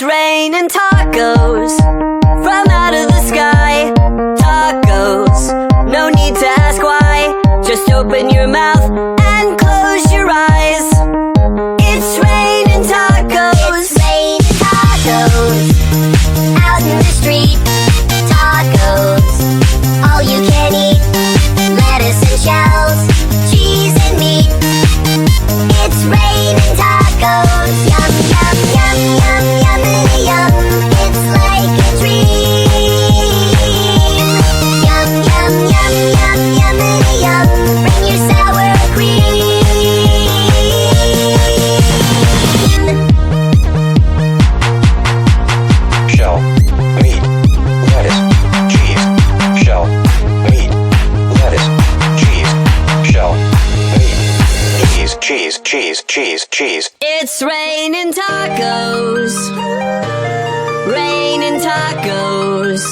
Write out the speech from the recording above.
raining tacos from out of the sky. Tacos, no need to ask why. Just open your mouth and close your eyes. It's raining tacos. It's raining tacos out in the street. Tacos, all you can eat. Lettuce and shells, cheese and meat. It's raining tacos. Yum, yum, yum, yum, yummity yum. It's like a dream. Yum, yum, yum, yum, yummity yum. Bring your sour cream. Shell, meat, lettuce, cheese. Shell, meat, lettuce, cheese. Shell, meat, cheese, cheese, cheese, cheese. It's raining tacos. Raining tacos.